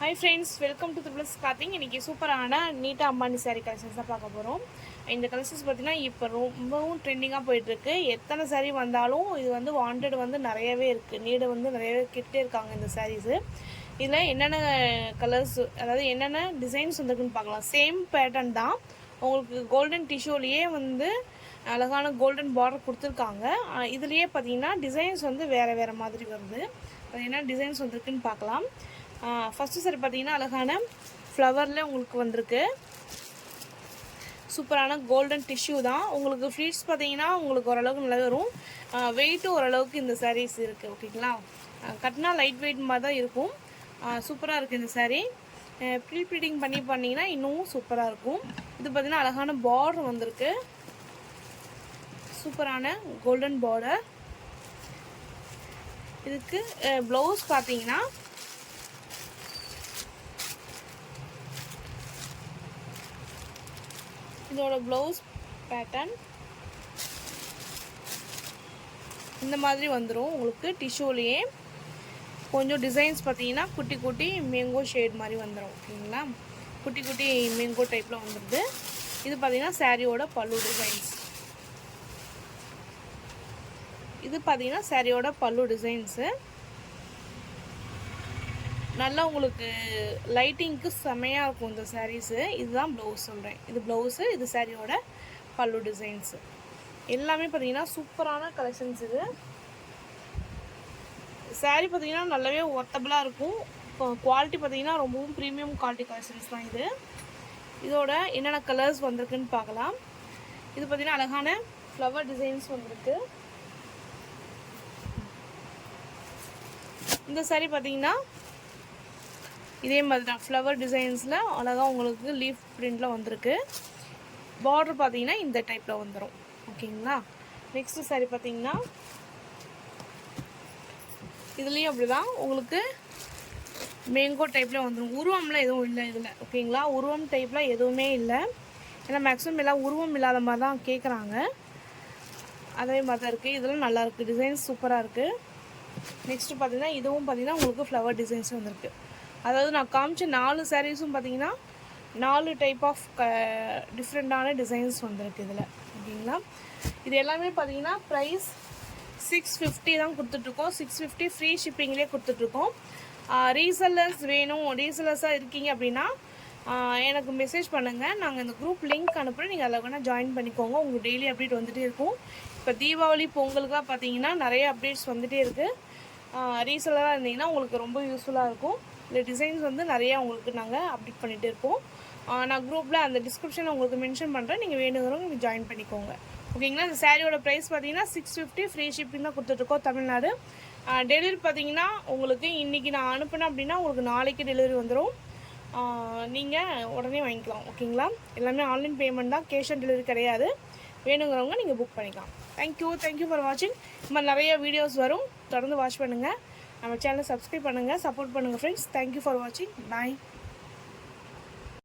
Hi friends, welcome to triples clothing. இன்றைக்கி சூப்பரான நீட்டாக அம்பானி சாரீ கலெக்ஷன்ஸ் தான் பார்க்க போகிறோம். இந்த கலெக்ஷன்ஸ் பார்த்திங்கன்னா இப்போ ரொம்பவும் ட்ரெண்டிங்காக போயிட்டுருக்கு. எத்தனை சாரீ வந்தாலும் இது வந்து வாண்டட் வந்து நிறையவே இருக்குது. நீடு வந்து நிறையவே கிட்டே இருக்காங்க இந்த சாரீஸு. இதில் என்னென்ன கலர்ஸ், அதாவது என்னென்ன டிசைன்ஸ் வந்துருக்குன்னு பார்க்கலாம். சேம் பேட்டர்ன் தான். உங்களுக்கு கோல்டன் டிஷ்யூலேயே வந்து அழகான கோல்டன் பார்டர் கொடுத்துருக்காங்க. இதுலேயே பார்த்திங்கன்னா டிசைன்ஸ் வந்து வேறு வேறு மாதிரி வருது. அது என்ன டிசைன்ஸ் வந்துருக்குன்னு பார்க்கலாம். ஃபஸ்ட்டு சாரி பார்த்தீங்கன்னா அழகான ஃப்ளவரில் உங்களுக்கு வந்திருக்கு. சூப்பரான கோல்டன் டிஷ்யூ தான். உங்களுக்கு ஃப்ளீட்ஸ் பார்த்தீங்கன்னா உங்களுக்கு ஓரளவுக்கு நல்லா வரும். வெயிட்டும் ஓரளவுக்கு இந்த சாரீஸ் இருக்குது. ஓகேங்களா, கட்டினா லைட் வெயிட் மாதிரி தான் இருக்கும். சூப்பராக இருக்குது இந்த சாரீ. ப்ரீ ப்ளீட்டிங் பண்ணிங்கன்னா இன்னும் சூப்பராக இருக்கும். இது பார்த்திங்கன்னா அழகான பார்டர் வந்திருக்கு. சூப்பரான கோல்டன் பார்டர். இதுக்கு ப்ளவுஸ் பார்த்தீங்கன்னா இதோட ப்ளவுஸ் பேட்டர்ன் இந்த மாதிரி வந்துடும். உங்களுக்கு டிஷ்யூலேயே கொஞ்சம் டிசைன்ஸ் பார்த்தீங்கன்னா குட்டி குட்டி மேங்கோ ஷேட் மாதிரி வந்துடும். ஓகேங்களா, குட்டி குட்டி மேங்கோ டைப்பில் வந்துடுது. இது பார்த்தீங்கன்னா சாரியோட பல்லு டிசைன்ஸ். இது பார்த்தீங்கன்னா சாரியோட பல்லு டிசைன்ஸு. நல்லா உங்களுக்கு லைட்டிங்க்கு செம்மையாக இருக்கும் இந்த சாரீஸு. இதுதான் ப்ளவுஸ் சொல்கிறேன். இது ப்ளவுஸு, இது சாரியோட பல்லு டிசைன்ஸு. எல்லாமே பார்த்தீங்கன்னா சூப்பரான கலெக்ஷன்ஸ். இது சாரீ பார்த்தீங்கன்னா நல்லாவே ஒர்த்தபுளாக இருக்கும். குவாலிட்டி பார்த்தீங்கன்னா ரொம்பவும் ப்ரீமியம் குவாலிட்டி கலெக்ஷன்ஸ் தான் இது. இதோட என்னென்ன கலர்ஸ் வந்திருக்குன்னு பார்க்கலாம். இது பார்த்தீங்கன்னா அழகான ஃப்ளவர் டிசைன்ஸ் வந்திருக்கு. இந்த சாரீ பார்த்தீங்கன்னா இதே மாதிரி தான் ஃப்ளவர் டிசைன்ஸில் அழகாக உங்களுக்கு லீஃப் பிரிண்டில் வந்திருக்கு. பார்டர் பார்த்தீங்கன்னா இந்த டைப்பில் வந்துடும். ஓகேங்களா, நெக்ஸ்ட்டு சாரீ பார்த்தீங்கன்னா இதுலேயும் அப்படி தான் உங்களுக்கு மேங்கோ டைப்பில் வந்துடும். உருவம்லாம் எதுவும் இல்லை இதில். ஓகேங்களா, உருவம் டைப்பில் எதுவுமே இல்லை. ஏன்னா மேக்ஸிமம் எல்லாம் உருவம் இல்லாத மாதிரி தான் கேட்குறாங்க. அதே மாதிரி தான் இருக்குது. இதெல்லாம் நல்லாயிருக்கு. டிசைன்ஸ் சூப்பராக இருக்குது. நெக்ஸ்ட்டு பார்த்தீங்கன்னா இதுவும் பார்த்தீங்கன்னா உங்களுக்கு ஃப்ளவர் டிசைன்ஸ் வந்திருக்கு. அதாவது நான் காமிச்ச 4 சாரீஸும் பார்த்தீங்கன்னா 4 டைப் ஆஃப் டிஃப்ரெண்ட்டான டிசைன்ஸ் வந்திருக்கு இதில். ஓகேங்களா, இது எல்லாமே பார்த்தீங்கன்னா ப்ரைஸ் 650 தான் கொடுத்துட்ருக்கோம். 650 ஃப்ரீ ஷிப்பிங்லேயே கொடுத்துட்ருக்கோம். ரீசெல்லர்ஸ் வேணும், ரீசெல்லர்ஸாக இருக்கீங்க அப்படின்னா எனக்கு மெசேஜ் பண்ணுங்கள். நாங்கள் இந்த குரூப் லிங்க் அனுப்புகிறேன். நீங்கள் அதில் வேணால் ஜாயின் பண்ணிக்கோங்க. உங்களுக்கு டெய்லி அப்டேட் வந்துகிட்டே இருக்கும். இப்போ தீபாவளி பொங்கலுக்காக பார்த்தீங்கன்னா நிறைய அப்டேட்ஸ் வந்துகிட்டே இருக்குது. ரீசெல்லராக இருந்தீங்கன்னா உங்களுக்கு ரொம்ப யூஸ்ஃபுல்லாக இருக்கும். இந்த டிசைன்ஸ் வந்து நிறையா உங்களுக்கு நாங்கள் அப்டேட் பண்ணிகிட்டே இருப்போம். நான் குரூப்பில் அந்த டிஸ்கிரிப்ஷனில் உங்களுக்கு மென்ஷன் பண்ணுறேன். நீங்கள் வேணுங்கிறவங்க நீங்கள் ஜாயின் பண்ணிக்கோங்க. ஓகேங்களா, இந்த சாரியோட ப்ரைஸ் பார்த்தீங்கன்னா 650 ஃப்ரீ ஷிப்பிங் தான் கொடுத்துட்ருக்கோம் தமிழ்நாடு. டெலிவரி பார்த்தீங்கன்னா உங்களுக்கு இன்றைக்கி நான் அனுப்பினேன் அப்படின்னா உங்களுக்கு நாளைக்கு டெலிவரி வந்துடும். நீங்கள் உடனே வாங்கிக்கலாம். ஓகேங்களா, எல்லாமே ஆன்லைன் பேமெண்ட் தான், கேஷ் ஆன் டெலிவரி கிடையாது. வேணுங்கிறவங்க நீங்கள் புக் பண்ணிக்கலாம். தேங்க்யூ ஃபார் வாட்சிங். இந்த மாதிரி நிறைய வீடியோஸ் வரும், தொடர்ந்து வாட்ச் பண்ணுங்கள். நம்ம சேனலை சப்ஸ்கிரைப் பண்ணுங்கள், சப்போர்ட் பண்ணுங்கள் ஃப்ரெண்ட்ஸ். தேங்க்யூ ஃபார் வாட்சிங். பாய்.